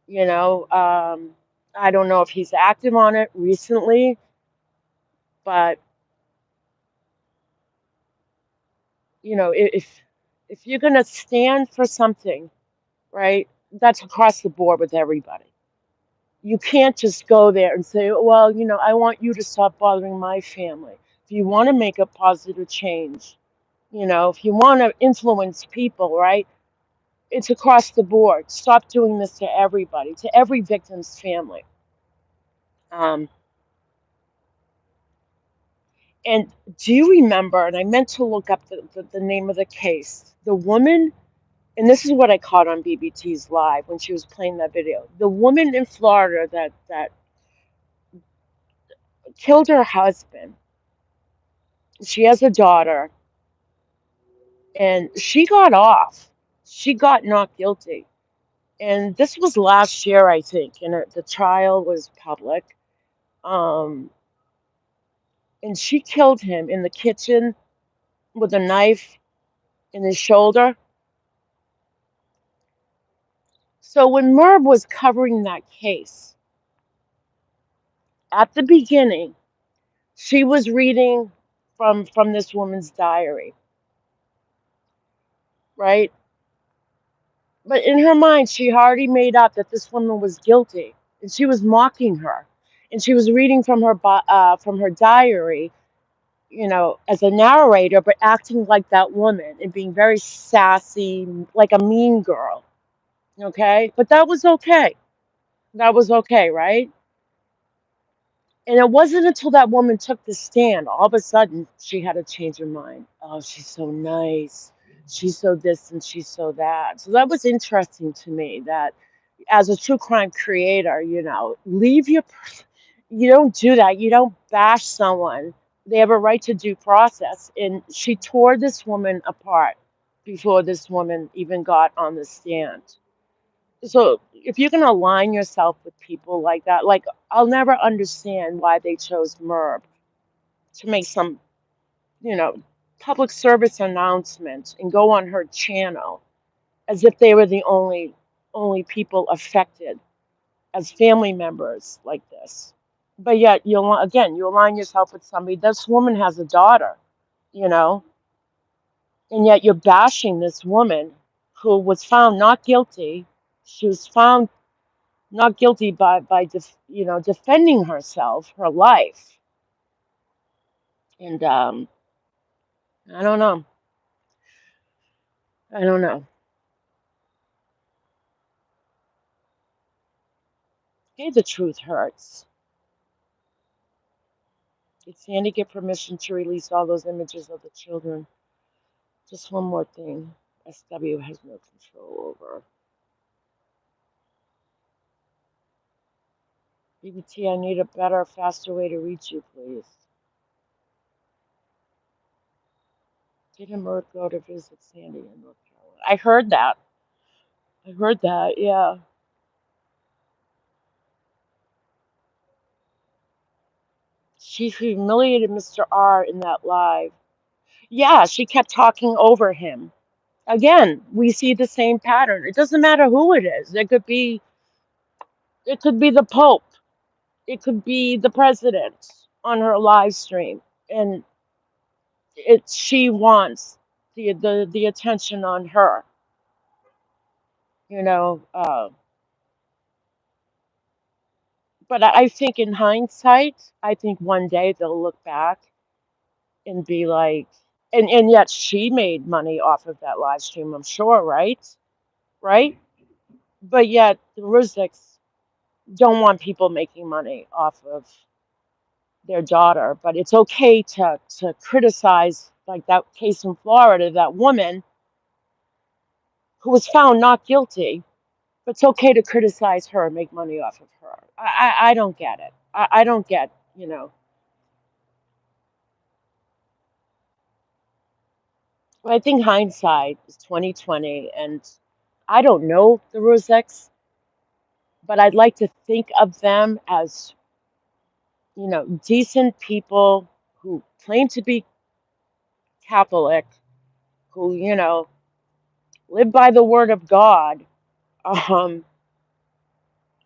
You know, I don't know if he's active on it recently, but you know, if you're gonna stand for something, right, that's across the board with everybody. You can't just go there and say, well, you know, I want you to stop bothering my family. If you want to make a positive change, You know, if you want to influence people, right? It's across the board. Stop doing this to everybody, to every victim's family. Um, and do you remember, and I meant to look up the name of the case, the woman, and this is what I caught on BBT's live when she was playing that video. The woman in Florida that killed her husband. She has a daughter, and she got off. She got not guilty. And this was last year, I think, and the trial was public. Um, and she killed him in the kitchen with a knife in his shoulder. So when Merv was covering that case, at the beginning, she was reading from this woman's diary, right? But in her mind, she already made up that this woman was guilty, and she was mocking her, and she was reading from her diary, you know, as a narrator, but acting like that woman and being very sassy, like a mean girl. Okay, but that was okay. That was okay, right? And it wasn't until that woman took the stand, all of a sudden, she had to change her mind. Oh, she's so nice. She's so this and she's so that. So that was interesting to me that as a true crime creator, you know, you don't do that. You don't bash someone. They have a right to due process. And she tore this woman apart before this woman even got on the stand. So if you're going to align yourself with people like that, like I'll never understand why they chose Merb to make some, you know, public service announcement and go on her channel as if they were the only people affected as family members like this. But yet you align yourself with somebody. This woman has a daughter, you know, and yet you're bashing this woman who was found not guilty. She was found not guilty you know, defending herself, her life. And I don't know. I don't know. Hey, the truth hurts. Did Sandy get permission to release all those images of the children? Just one more thing. SW has no control over. BBT, I need a better, faster way to reach you, please. Didn't Merck go to visit Sandy in North Carolina? I heard that. I heard that, yeah. She humiliated Mr. R in that live. Yeah, she kept talking over him. Again, we see the same pattern. It doesn't matter who it is. It could be the Pope. It could be the president on her live stream. And she wants the attention on her, you know. But I think in hindsight, I think one day they'll look back and be like, and yet she made money off of that live stream, I'm sure, right? Right? But yet the Riziks don't want people making money off of their daughter. But it's okay to criticize, like that case in Florida, that woman who was found not guilty. But it's okay to criticize her and make money off of her. I don't get it. I don't get, you know. I think hindsight is 2020, and I don't know the Roseks, but I'd like to think of them as, you know, decent people who claim to be Catholic, who, you know, live by the word of God. Um,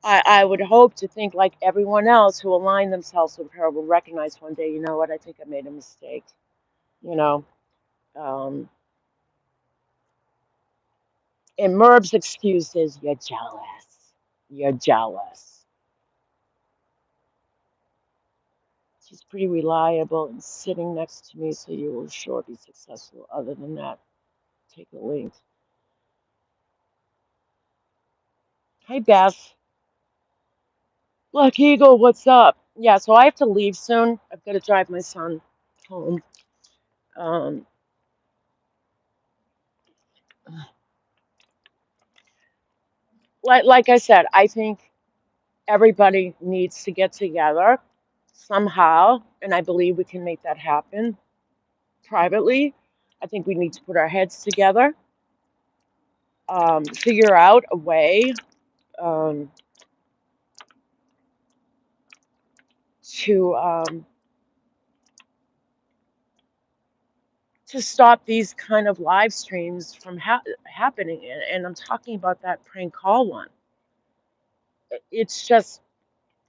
I would hope to think like everyone else who aligned themselves with her will recognize one day, you know what, I think I made a mistake, you know. Um, and Merb's excuse is, you're jealous. You're jealous. He's pretty reliable and sitting next to me, so you will sure be successful. Other than that, take a link. Hi, Beth. Look, Eagle, what's up? Yeah, so I have to leave soon. I've got to drive my son home. Um, like I said, I think everybody needs to get together somehow, and I believe we can make that happen privately. I think we need to put our heads together, figure out a way um, to to stop these kind of live streams from happening. And I'm talking about that prank call one. It's just,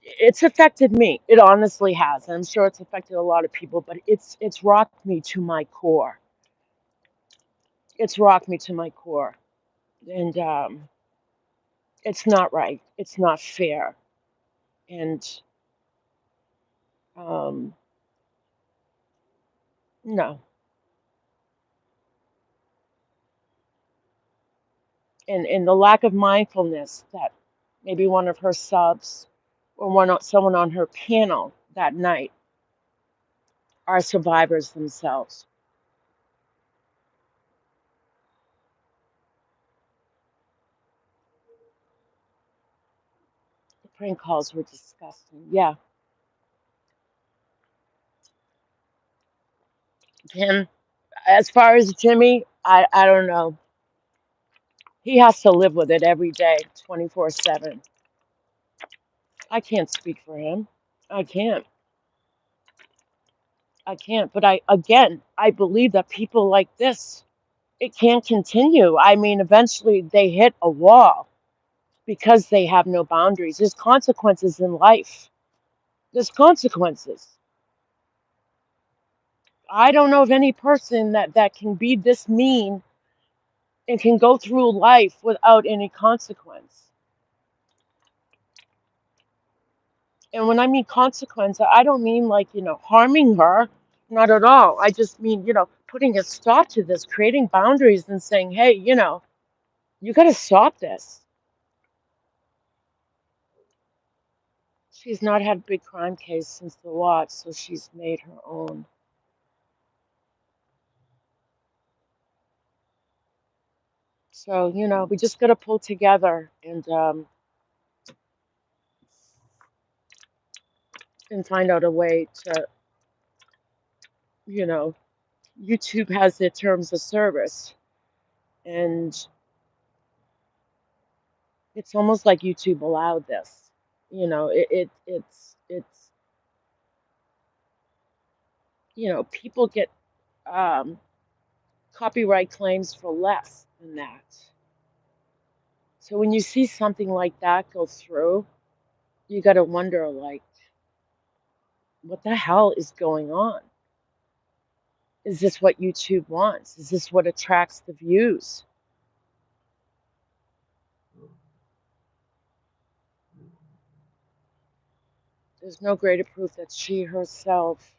it's affected me. It honestly has. And I'm sure it's affected a lot of people, but it's rocked me to my core. It's rocked me to my core. And it's not right. It's not fair. And um, no. And the lack of mindfulness that maybe one of her subs or someone on her panel that night are survivors themselves. The prank calls were disgusting. Yeah. Him, as far as Jimmy, I don't know. He has to live with it every day, 24/7. I can't speak for him. I can't. I can't. But I believe that people like this, it can't continue. I mean, eventually they hit a wall because they have no boundaries. There's consequences in life. There's consequences. I don't know of any person that can be this mean and can go through life without any consequence. And when I mean consequence, I don't mean like, harming her. Not at all. I just mean, putting a stop to this, creating boundaries and saying, hey, you got to stop this. She's not had a big crime case since the watch, so she's made her own. So, we just got to pull together and find out a way to, you know, YouTube has their terms of service, and it's almost like YouTube allowed this. It's people get um, copyright claims for less than that. So when you see something like that go through, you got to wonder, like, what the hell is going on? Is this what YouTube wants? Is this what attracts the views? There's no greater proof that she herself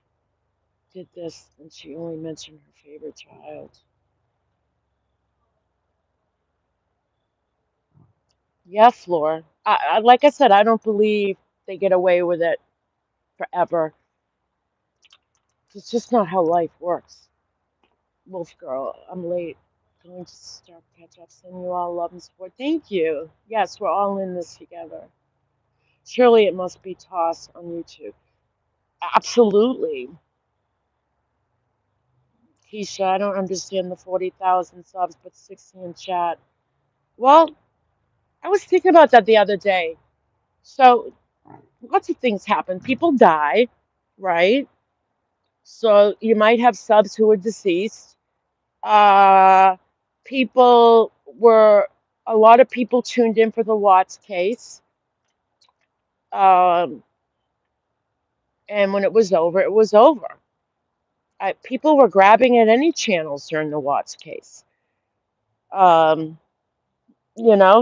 did this than she only mentioned her favorite child. Yeah, Floor. Like I said, I don't believe they get away with it forever. It's just not how life works. Wolf Girl, I'm late. Going to start catch up. Send you all love and support. Thank you. Yes, we're all in this together. Surely it must be tossed on YouTube. Absolutely. Keisha, I don't understand the 40,000 subs, but 60 in chat. Well, I was thinking about that the other day. So, lots of things happen. People die, right? So, you might have subs who are deceased. Uh, people were, a lot of people tuned in for the Watts case. Um, and when it was over, it was over. People were grabbing at any channels during the Watts case. Um,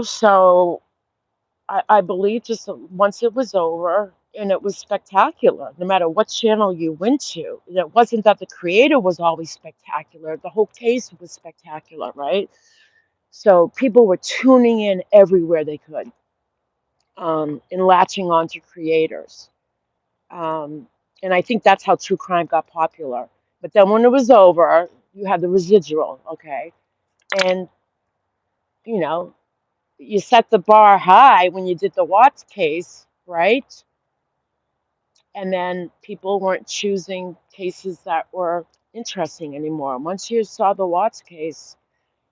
so I believe just once it was over, and it was spectacular no matter what channel you went to. It wasn't that the creator was always spectacular, the whole case was spectacular, right? So people were tuning in everywhere they could, and latching on to creators. Um, and I think that's how true crime got popular. But then when it was over, you had the residual, okay? And, you know, you set the bar high when you did the Watts case, right? And then people weren't choosing cases that were interesting anymore. Once you saw the Watts case,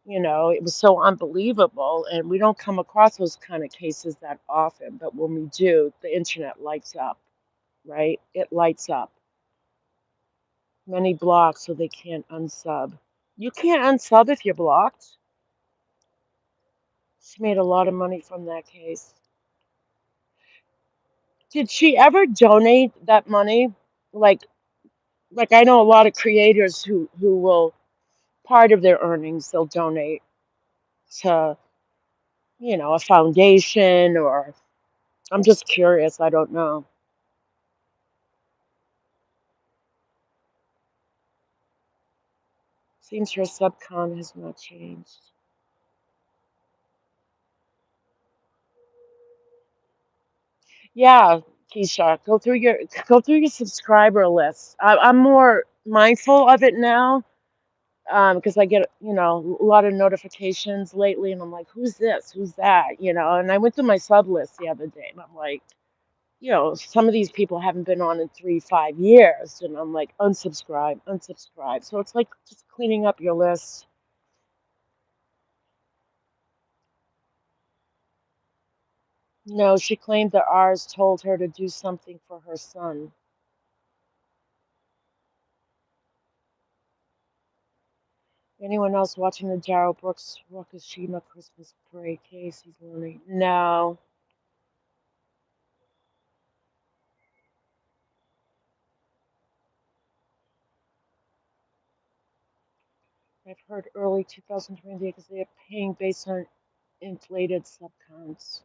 it was so unbelievable. And we don't come across those kind of cases that often. But when we do, the internet lights up, right? It lights up. Many blocked so they can't unsub. You can't unsub if you're blocked. She made a lot of money from that case. Did she ever donate that money? Like like I know a lot of creators who will part of their earnings they'll donate to, a foundation, or I'm just curious, I don't know. Seems her subcon has not changed. Yeah, Keisha, go through your subscriber list. I'm more mindful of it now, because I get, a lot of notifications lately, and I'm like, who's this? Who's that? And I went through my sub list the other day, and I'm like, some of these people haven't been on in 3, 5 years, and I'm like, unsubscribe, unsubscribe. So it's like just cleaning up your list. No, she claimed that ours told her to do something for her son. Anyone else watching the Darrell Brooks Wakashima Christmas parade case? He's learning. No, I've heard early 2020 because they are paying based on inflated subcounts.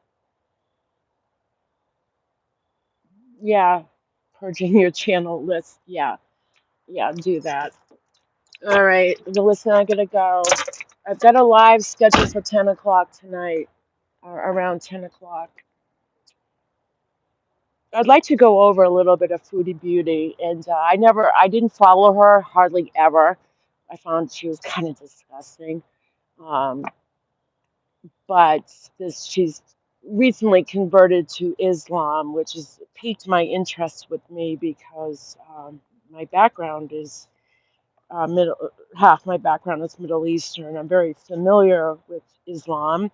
Yeah, purging your channel list. Yeah, yeah, do that. All right, well, listen, I gotta go. I've got a live scheduled for 10 o'clock tonight, or around 10 o'clock. I'd like to go over a little bit of Foodie Beauty, and I didn't follow her hardly ever. I found she was kind of disgusting. Um, but she's recently converted to Islam, which has piqued my interest with me because my background is middle half my background is Middle Eastern. I'm very familiar with Islam,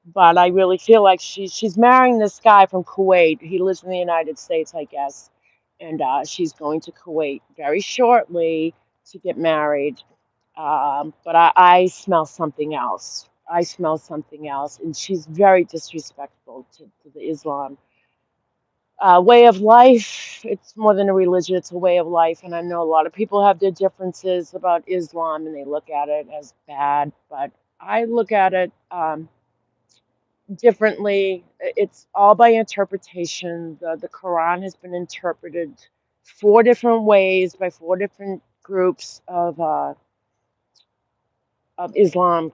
but I really feel like she's marrying this guy from Kuwait. He lives in the United States, I guess, and she's going to Kuwait very shortly to get married. But I smell something else. I smell something else, and she's very disrespectful to the Islam way of life. It's more than a religion, it's a way of life. And I know a lot of people have their differences about Islam and they look at it as bad, but I look at it differently. It's all by interpretation. The Quran has been interpreted 4 different ways by 4 different groups of Islam,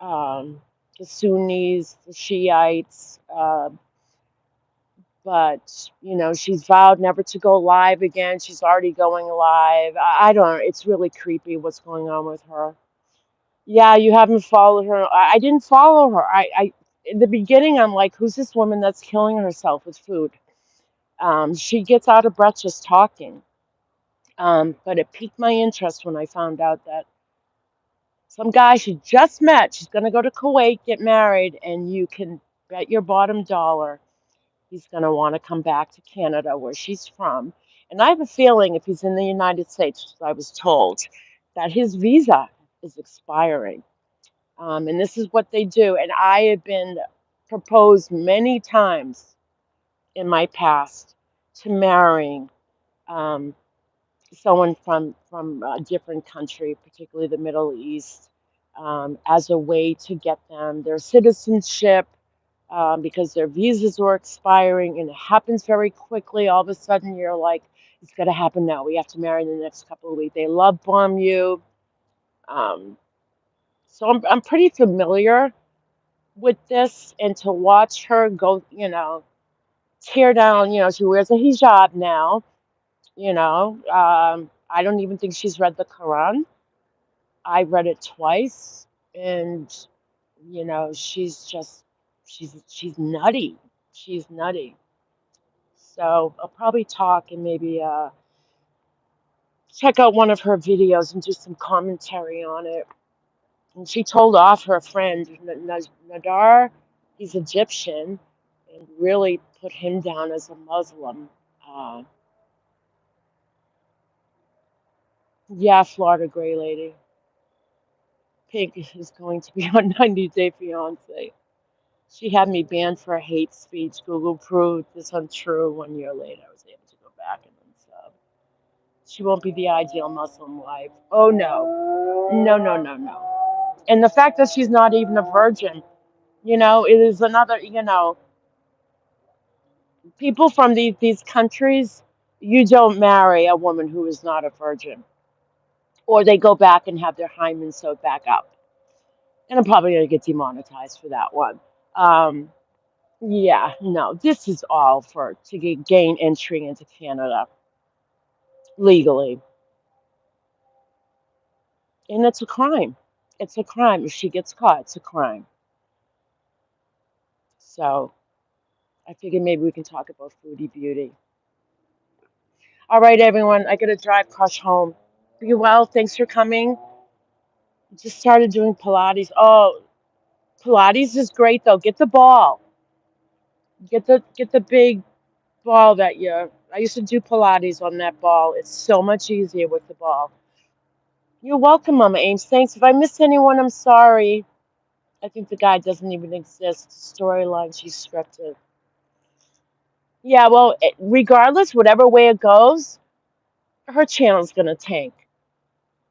um, the Sunnis, the Shiites. But she's vowed never to go live again. She's already going live. I don't know. It's really creepy what's going on with her. Yeah, you haven't followed her. I didn't follow her. In the beginning, I'm like, who's this woman that's killing herself with food? She gets out of breath just talking. But it piqued my interest when I found out that some guy she just met, she's going to go to Kuwait, get married, and you can bet your bottom dollar he's going to want to come back to Canada, where she's from. And I have a feeling if he's in the United States, I was told, that his visa is expiring. And this is what they do. And I have been proposed many times in my past to marrying um, someone from a different country, particularly the Middle East, as a way to get them their citizenship, because their visas were expiring, and it happens very quickly. All of a sudden, you're like, it's going to happen now. We have to marry in the next couple of weeks. They love bomb you. Um, so I'm pretty familiar with this, and to watch her go, tear down, she wears a hijab now, I don't even think she's read the Quran. I read it twice, and she's nutty. She's nutty. So I'll probably talk and maybe check out one of her videos and do some commentary on it. And she told off her friend Nadar, he's Egyptian, and really put him down as a Muslim. Uh, yeah, Florida Gray Lady. Pink is going to be on 90 Day Fiance. She had me banned for hate speech. Google proved this untrue. 1 year later, I was able to go back and unsub. She won't be the ideal Muslim wife. Oh no. No, no, no, no. And the fact that she's not even a virgin, it is another, people from these countries, you don't marry a woman who is not a virgin. Or they go back and have their hymen sewed back up. And I'm probably going to get demonetized for that one. Um, yeah, no, this is all gain entry into Canada legally. And it's a crime. It's a crime. If she gets caught, it's a crime. So I figured maybe we can talk about Foodie Beauty. All right, everyone. I got to drive Crush home. Be well. Thanks for coming. Just started doing Pilates. Oh, Pilates is great though. Get the ball. Get the big ball that you. I used to do Pilates on that ball. It's so much easier with the ball. You're welcome, Mama Ames. Thanks. If I missed anyone, I'm sorry. I think the guy doesn't even exist. Storyline, she's scripted. Yeah, well, regardless, whatever way it goes, her channel's gonna tank.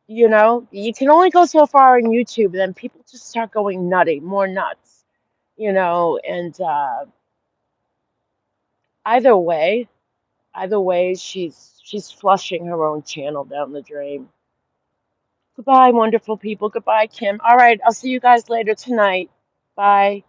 You can only go so far on YouTube, then people just start going nutty, more nuts. And either way, she's flushing her own channel down the drain. Goodbye, wonderful people. Goodbye, Kim. All right, I'll see you guys later tonight. Bye.